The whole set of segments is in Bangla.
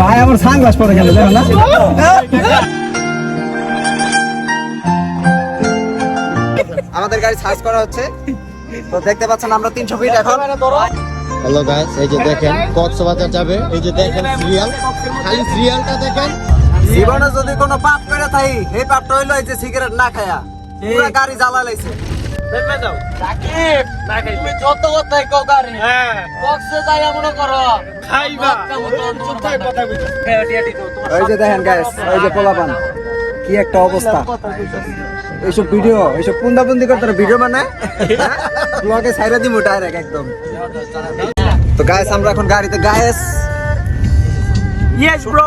ভাই আমার সানগ্লাস পরে গেল দেখো না। আমাদের গাড়ি সার্চ করা হচ্ছে, তো দেখতে পাচ্ছেন আমরা 300 ফিট এখন। হ্যালো গাইস, এই যে দেখেন কক্সবাজার যাবে, এই যে দেখেন সিরিয়াল, খালি সিরিয়ালটা দেখেন। জীবনে যদি কোনো পাপ করে থাকি, এই পাপটা হইলো এই যে সিগারেট না খায়া পুরো গাড়ি জ্বালা লাইছে। দেখবে যাও সাকিব না খাই তুমি যত কথাই কও গাড়ি হ্যাঁ বক্সে যাই মনে করো খাইবা চুপ থাক কথা কইছো এই যে দেখেন গাইস, এই যে পোলাপান কি একটা অবস্থা। এইসব ভিডিও, এইসব পুন্দাপুন্দি করতে ভিডিও মানে ব্লগে ছাইরা দিমু ডাইরেক্ট একদম। তো গাইস আমরা এখন গাড়িতে গাইস। ইয়েস ব্রো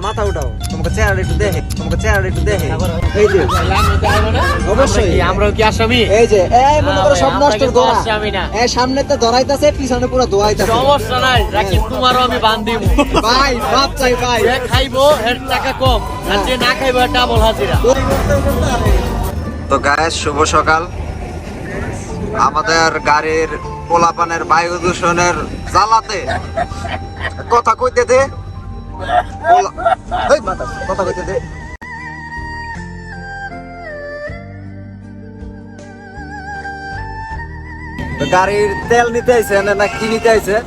মাথা উঠাও, তোমাকে চেহারা একটু দেখে, তোমাকে চেহারা একটু দেখে। এই যে অবশ্যই আমরাও কি আসামি এই যে এই মনে করো সব নষ্টের দোয়া। আসামি না এই সামনে তো ধরাইতাছে, পিছনে পুরো দোয়াইতাছে। সমস্যা নাই রাকিব তোমারও আমি বান দিব ভাই বাপ চাই ভাই। যে খাইবো এর টাকা কম আর যে না খাইবো ডাবল হাজিরা। তো গাইস শুভ সকাল। আমাদের গাড়ির পোলাপানের বায়ু দূষণের জ্বালাতে কথা কইতে দে, কথা কইতে দে। তো গাড়ির তেল নিতে আইছে না কি নিতে আইছে?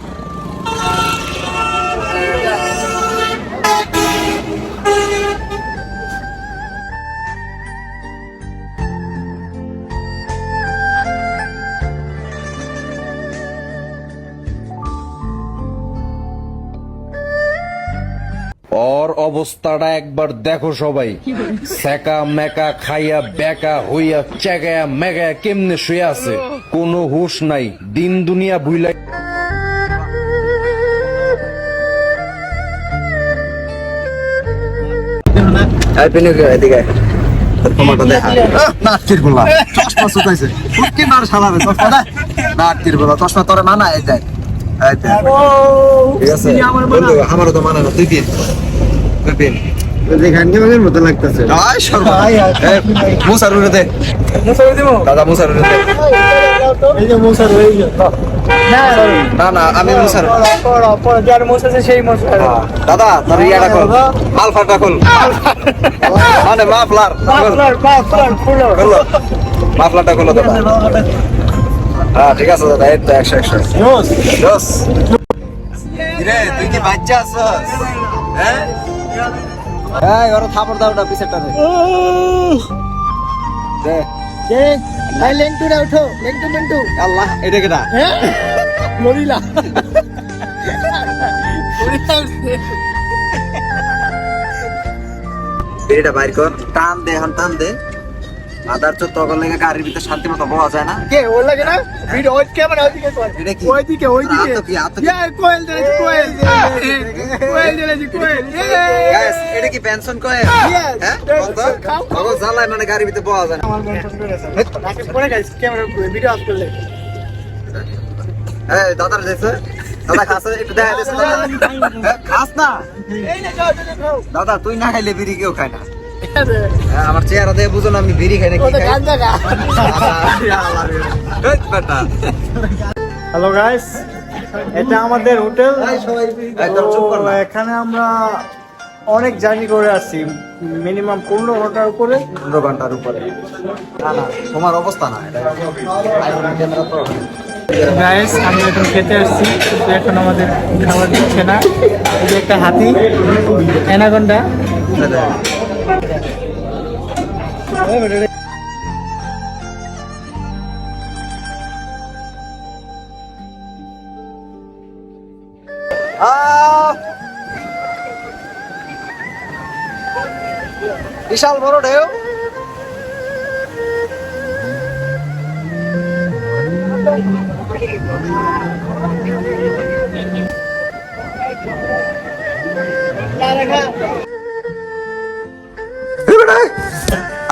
ওর অবস্থাটা একবার দেখো সবাই, সেকা মেকা খাইয়া বেকা হইয়া চেগায়া মেগায়া কেমনে শুয়ে আছে, কোনো হুশ নাই, দিন দুনিয়া ভুইলা। এদিকে তোমাকে দেখা নাটকির গোলা চশমা শুকাইছে কি মার শালারে চশমা দে নাটকির গোলা চশমা তোরে মানা এই যায় এই দেখ ঠিক আছে বন্ধু আমারও তো মানা না তুই দিন দেখেন কেমন মতো লাগতেছে। আয় শর্মা মুসার উড়ে দে দাদা মুসার উড়ে দে এই যে মোসার হয়ে গেল না না আমি মুসার পরে যার মোসাছে সেই মোসা। দাদা তোর ইয়াটা কল মালফাটা কল মানে মাফলার মাফলারটা কল দাদা। হ্যাঁ ঠিক আছে দাদা, এই তো 100 রে তুই কি বাচ্চা আছস? হ্যাঁ এই ওরা থাপড় দাও না পিছেরটা দে দে কে ভাই লেংটুরা উঠো, লেংটু মেন্টু আল্লাহ এটা কেডা? হ্যাঁ মরিলা বেড়িটা বাইর কর, টান দে এখন টান দে। আদার তো তখন লেগে গাড়ির ভিতরে শান্তি মতো বলা যায় না। কে ও লাগে না ভিডিও ওই ক্যামেরা ওইদিকে কর, এটা কি? ওইদিকে আতো কি আতো কি? ইয়া কোয়েল দিয়েছি কোয়েল দিয়েছি কোয়েল গাইস এটা কি পেনশন কয়? হ্যাঁ তখন জ্বালায় মানে গাড়ির ভিতরে বলা যায় না। আমার বন্ধ করে আছে নাকি পরে গাইস ক্যামেরা ভিডিও অফ করলে এই দাদার যাইছে দাদা খাস একটু দেখা দিছ দাদা খাস না এই না যাও যাও দাদা তুই না খাইলে বিড়ি কেউ খায় না। আমার চেহারা দেখে বুঝো না আমি বিড়ি খাই না কি খাই। হ্যালো গাইস, এটা আমাদের হোটেল। একদম চুপ কর না। এখানে আমরা অনেক জার্নি করে আসছি, মিনিমাম 15 ঘন্টার উপরে। 15 ঘন্টার উপরে। না না তোমার অবস্থা না এটা আইফোনের ক্যামেরা তো। গাইস আমি এখন খেতে আসছি, কিন্তু এখন আমাদের খাবার দিচ্ছে না। এই যে একটা হাতি অ্যানাকোন্ডা। বিশাল বড় ঢেউ।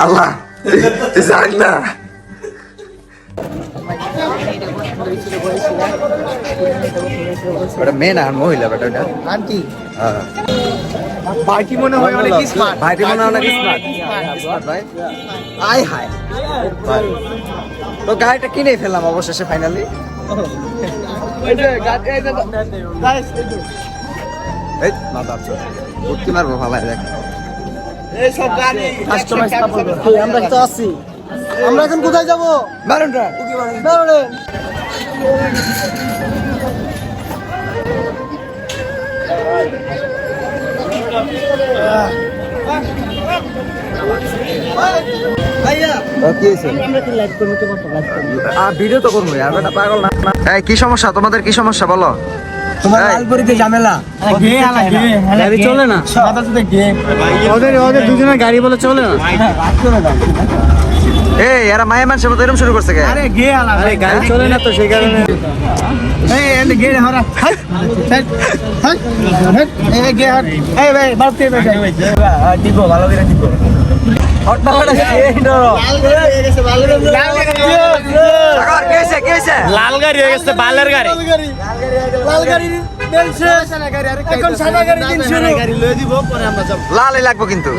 আল্লাহ জানি না ওটা মেয়ে না মহিলা বেটা ওটা আন্টি হ্যাঁ পার্টি মনে হয় অনেক স্মার্ট। ভাইটি মনে হয় অনেক স্মার্ট ভাই। আয় হায় তো গাড়িটা কিনে ফেললাম অবশেষে ফাইনালি। এই মাথা আছে উঠতে মারবো ভালাই দেখ আমরা তো আছি। আমরা এখন কোথায় যাবো? মারুনটা ভিডিও তো করবো আর বেটা পাগল না। এই কি সমস্যা তোমাদের, কি সমস্যা বলো? তোমার লালপুরিতে ঝামেলা গাড়ি চলে না, ওদের দুজনের গাড়ি বলে চলে না। এই এরা মায়া মানুষের মতো এরকম শুরু করছে কে? আরে গাড়ি চলে না তো সেই কারণে। দিব ভালো করে দিব সাগর, কে হইছে, কে হইছে? লাল গাড়ি হয়ে গেছে বালের গাড়ি এখন সাদা গাড়ি দিন শুরু লালই লাগবো কিন্তু।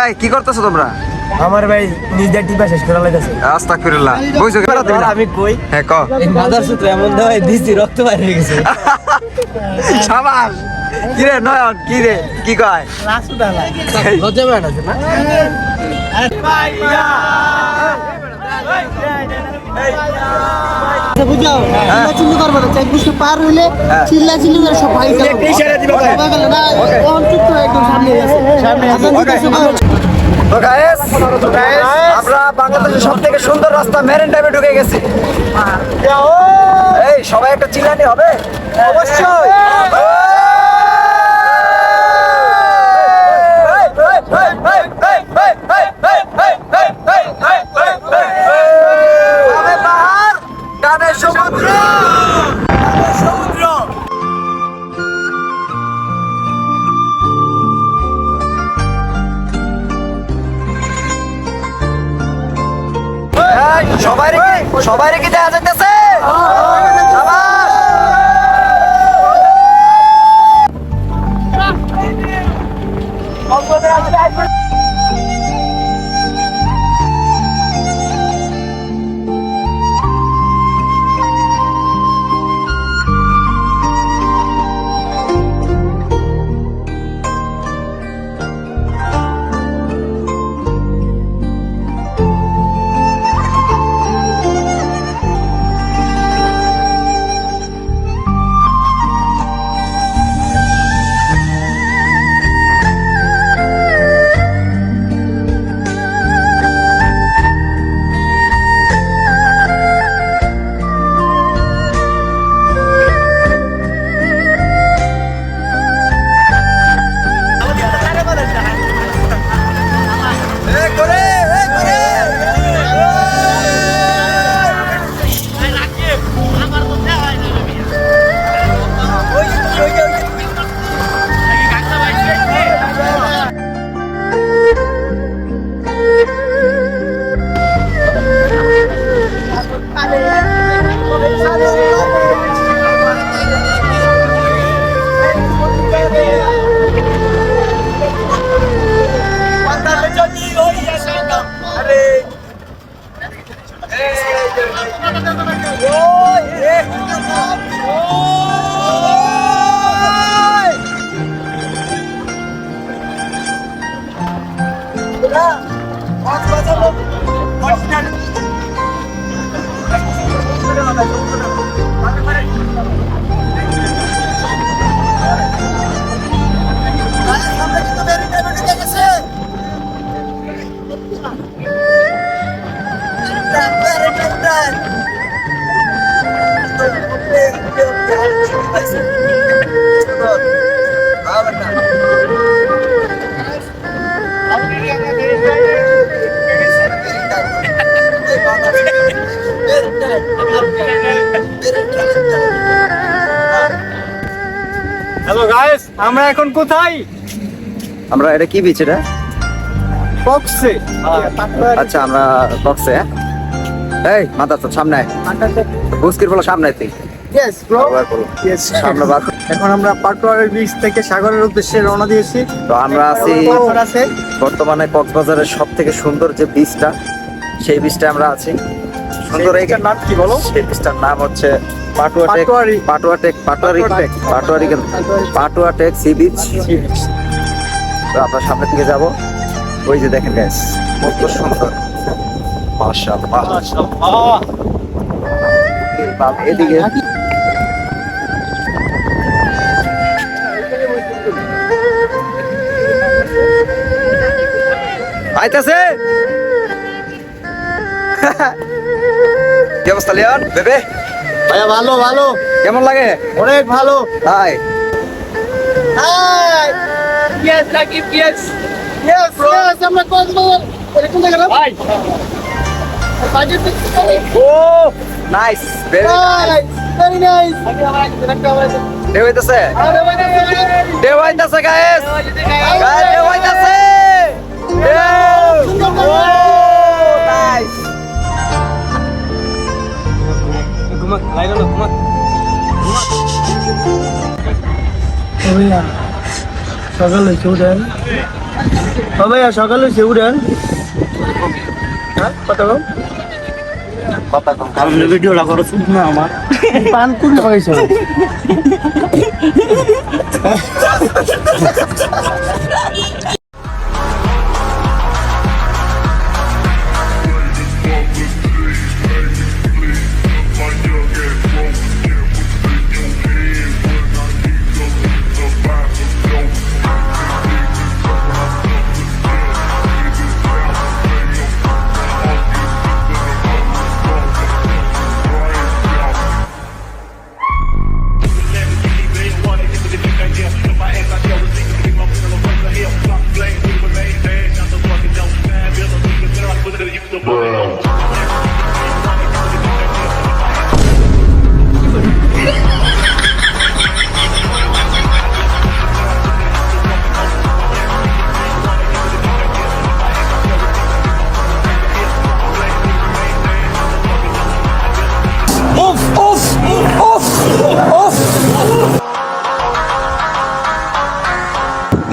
এই কি করতেছো তোমরা? আমার ভাই নিজের টিপা শেষ করে লাগাইছে আস্তাগফিরুল্লাহ। কইছো কি বেড়াতে না? আমি কই হ্যাঁ ক। এই মাদার সূত্র এমন দেওয়া দিছি রক্ত বাইরে হয়ে গেছে শাবাশ। কি রে নয়ন, কি রে কি কয়? লজ্জা বেড়া আছে না বুঝাও চিল্লি করবে না, চেক বুঝতে পার হইলে চিল্লা চিল্লি করে সব ভাই একদম সামনে তো গাইস, আমরা বাংলাদেশের সবথেকে সুন্দর রাস্তা মেরিন ড্রাইভে ঢুকে গেছি। এই সবাই একটা চিল্লানি হবে অবশ্যই। বামে পাহাড়, ডানে সমুদ্র, সমুদ্র। সবাই রেখে দেওয়া যাইতেছে। হ্যালো গাইস, আমরা এখন কোথায়? আমরা এটা কি বিচ এটা? বক্সে। আচ্ছা আমরা বক্সে। এই মাথা তো সামনে আয়। বুস্কির বলো সামনে আয় তুই। ইয়েস ব্রো, ইয়েস সামনে বাক। এখন আমরা পাটোয়ারি বিচ থেকে সাগরের উদ্দেশ্যে রওনা দিয়েছি। তো আমরা আছি পাথর আছে। বর্তমানে কক্সবাজারের সবথেকে সুন্দর যে বিচটা, সেই বীজটা আমরা আছি সুন্দর। এই নাম কি বলো? সেই বীজটার নাম হচ্ছে পাটুয়াটেক সি বিচ। তো আমরা সামনের দিকে যাব। ওই যে দেখেন গাইস, কত সুন্দর, মাশাআল্লাহ। এদিকে আইতাছে। কি অবস্থা লিওন বেবে? ভাইয়া ভালো ভালো, কেমন লাগে? অনেক ভালো। Hi hi yes Rakib, yes yes yes, আমরা কক্সবাজার এরকম জায়গা না ভাই। বাজেট oh nice, very nice, very nice. ঢেউ হইতাছে, ঢেউ হইতাছে গাইস, গাইস ঢেউ হইতাছে, ঢেউ। Oh nice. ভাইয়া সকাল হয়েছে উঠেন, ও ভাইয়া সকাল হয়েছে উঠেন। হ্যাঁ কথা কম, কথা কম। আপনি ভিডিওটা করো শুন না আমার পান কুড়ি হয়েছে।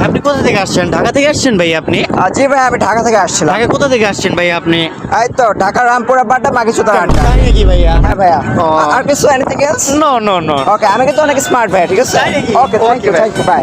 আপনি কোথা থেকে আসছেন? ঢাকা থেকে আসছেন ভাই আপনি? জি ভাই, আমি ঢাকা থেকে আসছিলাম। ঢাকা কোথা থেকে আসছেন ভাই আপনি? এই তো ঢাকা রামপুরা বাড্ডা মাগিচুতার আড্ডা। তাই নাকি ভাইয়া? হ্যাঁ ভাইয়া। ও। আর কিছু anything else? No no no. Okay, আমি কিন্তু অনেক স্মার্ট ভাই, ঠিক আছে? তাই নাকি? Okay, thank you, by.